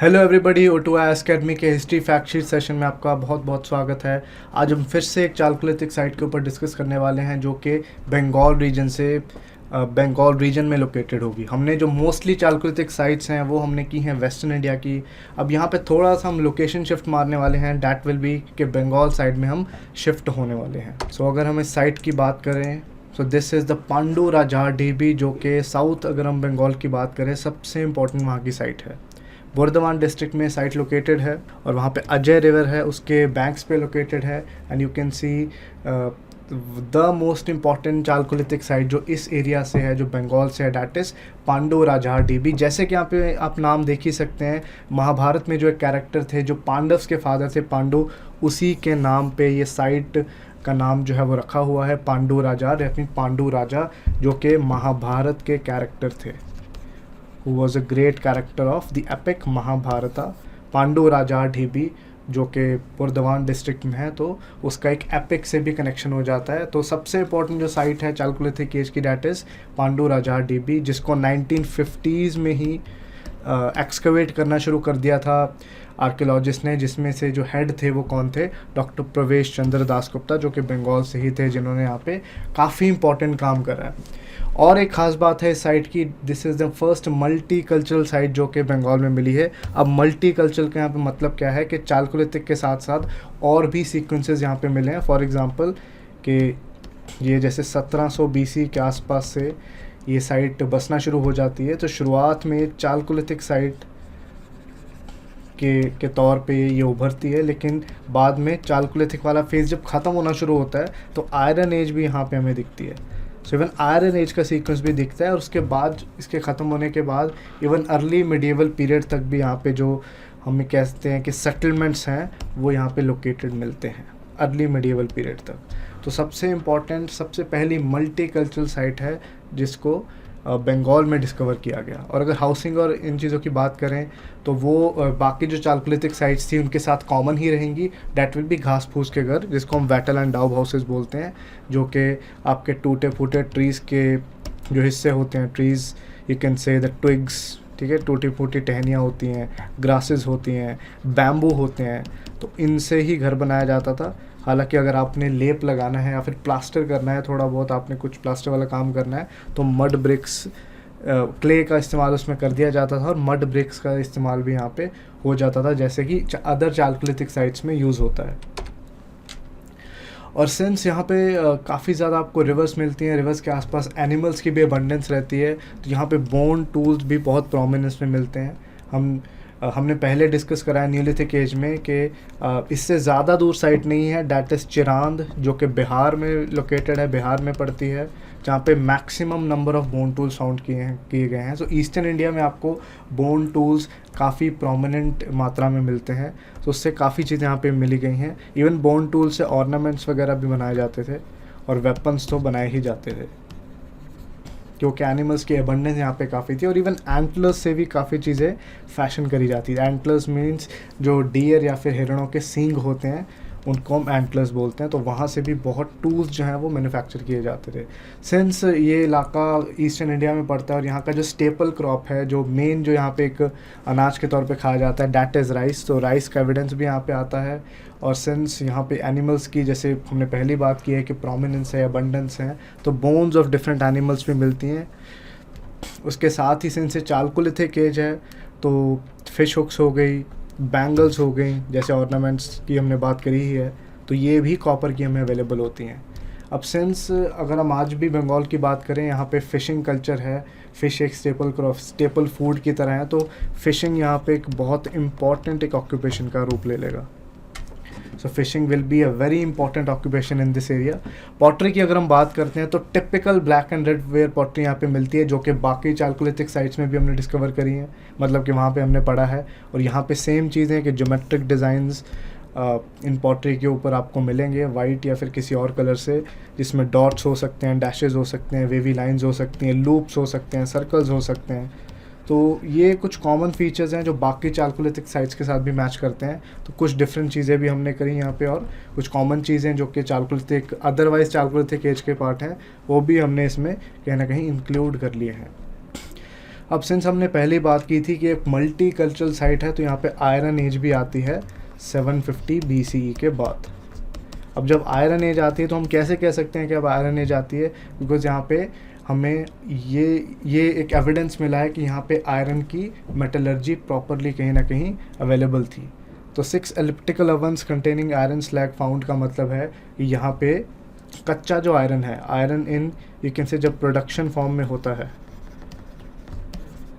Hello everybody, O2IS academy के history fact sheet session में आपका बहुत बहुत स्वागत है। आज हम फिर से एक चालकोलिथिक साइट के ऊपर डिस्कस करने वाले हैं जो कि बंगाल रीजन में लोकेटेड होगी। हमने जो मोस्टली चालकोलिथिक साइट्स हैं वो हमने की हैं वेस्टर्न इंडिया की। अब यहाँ पे थोड़ा सा हम लोकेशन शिफ्ट मारने वाले हैं, डैट विल बी कि बंगाल साइड में हम शिफ्ट होने वाले हैं। सो अगर हम इस साइट की बात करें so this is the Pandu Raja dB, जो कि साउथ अगर हम बंगाल की बात करें सबसे इम्पोर्टेंट वहाँ की साइट है। बर्धमान डिस्ट्रिक्ट में साइट लोकेटेड है और वहाँ पे अजय रिवर है, उसके बैंक्स पे लोकेटेड है। And you can see the most important Chalcolithic site जो इस एरिया से है, जो बंगाल से है, that is Pandu Raja dB. जैसे कि यहाँ पे आप नाम देख ही सकते हैं, महाभारत में जो एक कैरेक्टर थे जो पांडव्स के फादर थे पांडु, उसी के नाम पे ये साइट का नाम जो है वो रखा हुआ है पांडू राजा, पांडू राजा, जो कि महाभारत के कैरेक्टर थे, who was a great character of the epic महाभारता। पांडु राजा ढीबी जो कि बर्धमान डिस्ट्रिक्ट में है, तो उसका एक एपिक से भी कनेक्शन हो जाता है। तो सबसे इम्पोर्टेंट जो साइट है चालकोलिथिक एज की, that is Pandu Raja dB, जिसको 1950s में ही एक्सकवेट करना शुरू कर दिया था आर्कियोलॉजिस्ट ने, जिसमें से जो हेड थे वो कौन थे, डॉक्टर प्रवेश चंद्र दास गुप्ता, जो कि बंगाल से ही थे, जिन्होंने यहाँ पे काफ़ी इंपॉर्टेंट काम करा है। और एक ख़ास बात है इस साइट की, this is the first multi cultural site जो कि बंगाल में मिली है। अब मल्टी कल्चरल का यहाँ पे मतलब क्या है कि चालकोलिथिक के साथ साथ और भी सीक्वेंसेस यहाँ पे मिले हैं। फॉर एग्जांपल कि ये जैसे 1700 BC के आसपास से ये साइट बसना शुरू हो जाती है। तो शुरुआत में चालकोलिथिक साइट के तौर पे ये उभरती है, लेकिन बाद में चालकोलिथिक वाला फेज़ जब ख़त्म होना शुरू होता है तो आयरन एज भी यहाँ पे हमें दिखती है। सो इवन आयरन एज का सीक्वेंस भी दिखता है, और उसके बाद इसके ख़त्म होने के बाद इवन अर्ली मिडिएवल पीरियड तक भी यहाँ पे जो हमें कहते हैं कि सेटलमेंट्स हैं वो यहाँ पे लोकेटेड मिलते हैं अर्ली मिडिएवल पीरियड तक। तो सबसे इम्पॉर्टेंट, सबसे पहली मल्टी कल्चरल साइट है जिसको बंगाल में डिस्कवर किया गया। और अगर हाउसिंग और इन चीज़ों की बात करें तो वो बाकी जो चालकोलिथिक साइट्स थी उनके साथ कॉमन ही रहेंगी। डैट विल बी घास फूस के घर, जिसको हम वैटल एंड डाउब हाउसेस बोलते हैं, जो कि आपके टूटे फूटे ट्रीज़ के जो हिस्से होते हैं, trees you can say the twigs, ठीक है, टूटी फूटी टहनियाँ होती हैं, ग्रासेस होती हैं, बैम्बू होते हैं, तो इनसे ही घर बनाया जाता था। हालांकि अगर आपने लेप लगाना है या फिर प्लास्टर करना है, थोड़ा बहुत आपने कुछ प्लास्टर वाला काम करना है, तो मड ब्रिक्स, क्ले का इस्तेमाल उसमें कर दिया जाता था, और मड ब्रिक्स का इस्तेमाल भी यहाँ पे हो जाता था, जैसे कि अदर चालकोलिथिक साइट्स में यूज़ होता है। और सिंस यहाँ पे काफ़ी ज़्यादा आपको रिवर्स मिलती हैं, रिवर्स के आसपास एनिमल्स की भी अबंडेंस रहती है, तो यहाँ पे बोन टूल्स भी बहुत प्रोमिनेंस में मिलते हैं। हमने पहले डिस्कस करा है न्यूलिथिक एज में कि इससे ज़्यादा दूर साइट नहीं है, डैट इज़ चिरांद, जो कि बिहार में लोकेटेड है, बिहार में पड़ती है, जहाँ पे maximum number of bone tools found किए गए हैं। सो ईस्टर्न इंडिया में आपको बोन टूल्स काफ़ी प्रोमिनेंट मात्रा में मिलते हैं, तो उससे काफ़ी चीज़ें यहाँ पे मिली गई हैं। इवन बोन टूल से ऑर्नामेंट्स वगैरह भी बनाए जाते थे, और वेपन्स तो बनाए ही जाते थे, क्योंकि एनिमल्स की अबंडेंस यहाँ पे काफ़ी थी। और इवन एंटलर्स से भी काफ़ी चीज़ें फैशन करी जाती है। एंटलर्स मीन्स जो डियर या फिर हिरणों के सींग होते हैं उनको हम एंटलर्स बोलते हैं, तो वहाँ से भी बहुत टूल्स जो हैं वो मैन्युफैक्चर किए जाते थे। सिंस ये इलाका ईस्टर्न इंडिया में पड़ता है और यहाँ का जो स्टेपल क्रॉप है, जो मेन जो यहाँ पे एक अनाज के तौर पे खाया जाता है, डैट इज़ राइस, तो राइस का एविडेंस भी यहाँ पे आता है। और सिंस यहाँ पे एनिमल्स की, जैसे हमने पहली बात की है कि प्रोमिनेंस है, अबंडेंस है, तो बोन्स ऑफ डिफरेंट एनिमल्स भी मिलती हैं। उसके साथ ही सिंस चालकोलिथिक एज है, तो फिश हुक्स हो गई, बैंगल्स हो गई, जैसे ऑर्नामेंट्स की हमने बात करी ही है, तो ये भी कॉपर की हमें अवेलेबल होती हैं। अब सिंस अगर हम आज भी बंगाल की बात करें, यहाँ पे फ़िशिंग कल्चर है, फ़िश एक स्टेपल फूड की तरह है, तो फ़िशिंग यहाँ पे एक बहुत इम्पॉर्टेंट एक ऑक्यूपेशन का रूप ले लेगा। So fishing will be a very important occupation in this area. Pottery की अगर हम बात करते हैं तो typical black and red ware pottery यहाँ पे मिलती है, जो कि बाकी चालकोलिथिक साइट्स में भी हमने डिस्कवर करी हैं, मतलब कि वहाँ पे हमने पढ़ा है। और यहाँ पे सेम चीज़ें कि ज्योमेट्रिक डिज़ाइंस इन पॉटरी के ऊपर आपको मिलेंगे, वाइट या फिर किसी और कलर से, जिसमें डॉट्स हो सकते हैं, डैशेज़ हो सकते हैं, वेवी लाइंस हो सकती हैं, लूप्स हो सकते हैं, सर्कल्स हो सकते हैं। तो ये कुछ कॉमन फीचर्स हैं जो बाकी चालकोलिथिक साइट्स के साथ भी मैच करते हैं। तो कुछ डिफरेंट चीज़ें भी हमने करी यहाँ पे, और कुछ कॉमन चीज़ें जो कि चालकोलिथिक अदरवाइज चालकोलिथिक एज के पार्ट हैं वो भी हमने इसमें कहीं ना कहीं इंक्लूड कर लिए हैं। अब सिंस हमने पहली बात की थी कि एक मल्टी कल्चरल साइट है, तो यहाँ पे आयरन एज भी आती है 750 BCE के बाद। अब जब आयरन एज आती है तो हम कैसे कह सकते हैं कि अब आयरन एज आती है, बिकॉज यहाँ पे हमें ये एक एविडेंस मिला है कि यहाँ पे आयरन की मेटलर्जी प्रॉपरली कहीं ना कहीं अवेलेबल थी। तो 6 elliptical ओवन्स containing iron slag found का मतलब है कि यहाँ पे कच्चा जो आयरन है, iron in you can say जब प्रोडक्शन फॉर्म में होता है,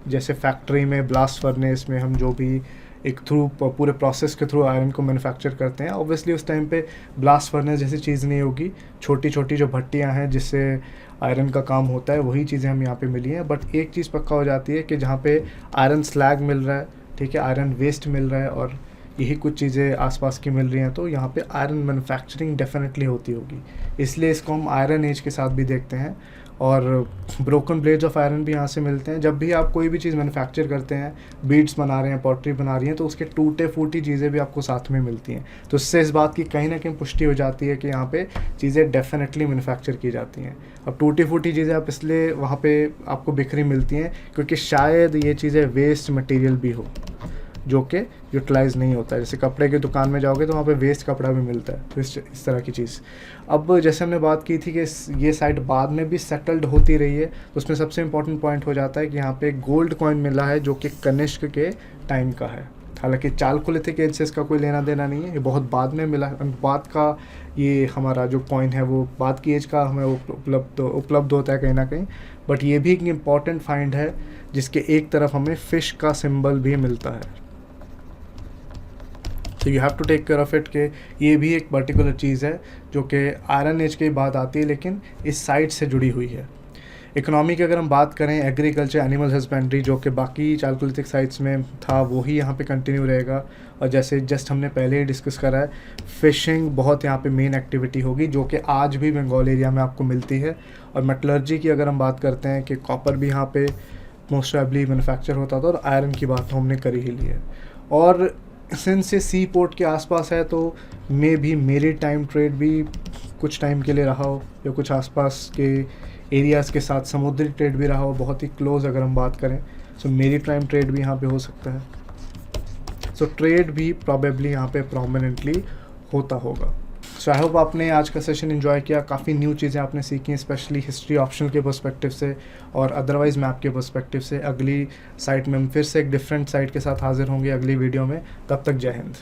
जैसे फैक्ट्री में ब्लास्ट फर्नेस में हम जो भी एक थ्रू पूरे प्रोसेस के थ्रू आयरन को मैन्युफैक्चर करते हैं, ऑब्वियसली उस टाइम पे ब्लास्ट फर्नेस जैसी चीज़ नहीं होगी, छोटी छोटी जो भट्टियाँ हैं जिससे आयरन का काम होता है वही चीज़ें हम यहाँ पे मिली हैं। बट एक चीज़ पक्का हो जाती है कि जहाँ पे आयरन स्लैग मिल रहा है, ठीक है, आयरन वेस्ट मिल रहा है और यही कुछ चीज़ें आसपास की मिल रही हैं, तो यहाँ पे आयरन मैन्युफैक्चरिंग डेफिनेटली होती होगी, इसलिए इसको हम आयरन एज के साथ भी देखते हैं। और ब्रोकन ब्लेड्स ऑफ आयरन भी यहाँ से मिलते हैं। जब भी आप कोई भी चीज़ मैन्युफैक्चर करते हैं, बीड्स बना रहे हैं, पॉटरी बना रही हैं, तो उसके टूटे फूटी चीज़ें भी आपको साथ में मिलती हैं। तो इससे इस बात की कहीं ना कहीं पुष्टि हो जाती है कि यहाँ पे चीज़ें डेफिनेटली मैन्युफैक्चर की जाती हैं। अब टूटी फूटी चीज़ें आप इसलिए वहाँ पे आपको बिखरी मिलती हैं क्योंकि शायद ये चीज़ें वेस्ट मटेरियल भी हो जो कि यूटिलाइज़ नहीं होता है। जैसे कपड़े की दुकान में जाओगे तो वहाँ पे वेस्ट कपड़ा भी मिलता है, तो इस तरह की चीज़। अब जैसे हमने बात की थी कि ये साइट बाद में भी सेटल्ड होती रही है, तो उसमें सबसे इम्पोर्टेंट पॉइंट हो जाता है कि यहाँ पे गोल्ड कॉइन मिला है जो कि कनिष्क के टाइम का है। हालांकि चालकोलिथिक एज से इसका कोई लेना देना नहीं है, ये बहुत बाद में मिला है, बाद का ये हमारा जो कॉइन है वो बाद की एज का हमें उपलब्ध होता है कहीं ना कहीं। बट ये भी एक इम्पॉर्टेंट फाइंड है जिसके एक तरफ हमें फ़िश का सिंबल भी मिलता है। तो you have to take care of it कि ये भी एक पर्टिकुलर चीज़ है जो कि आयरन एज के बाद आती है लेकिन इस साइट से जुड़ी हुई है। इकोनॉमी की अगर हम बात करें, एग्रीकल्चर, एनिमल हस्बेंड्री जो कि बाकी चालकोलिथिक साइट्स में था वही यहाँ पे कंटिन्यू रहेगा। और जैसे जस्ट हमने पहले ही डिस्कस करा है, फ़िशिंग बहुत यहाँ पे मेन एक्टिविटी होगी जो कि आज भी बंगाल एरिया में आपको मिलती है। और मेटलर्जी की अगर हम बात करते हैं कि कॉपर भी यहाँ पे मोस्ट प्रोबेबली मैन्युफैक्चर होता था, और आयरन की बात तो हमने करी ही ली है। और सिंस से सी पोर्ट के आसपास है तो मे भी मेरी टाइम ट्रेड भी कुछ टाइम के लिए रहा हो, या कुछ आसपास के एरियाज़ के साथ समुद्री ट्रेड भी रहा हो, बहुत ही क्लोज अगर हम बात करें। सो मेरी टाइम ट्रेड भी यहाँ पे हो सकता है। सो ट्रेड भी प्रॉबेबली यहाँ पे प्रोमिनेंटली होता होगा। सो आई होप आपने आज का सेशन एंजॉय किया, काफ़ी न्यू चीज़ें आपने सीखी, स्पेशली हिस्ट्री ऑप्शनल के पर्सपेक्टिव से और अदरवाइज मैप के पर्सपेक्टिव से। अगली साइट में हम फिर से एक डिफरेंट साइट के साथ हाजिर होंगे अगली वीडियो में। तब तक जय हिंद।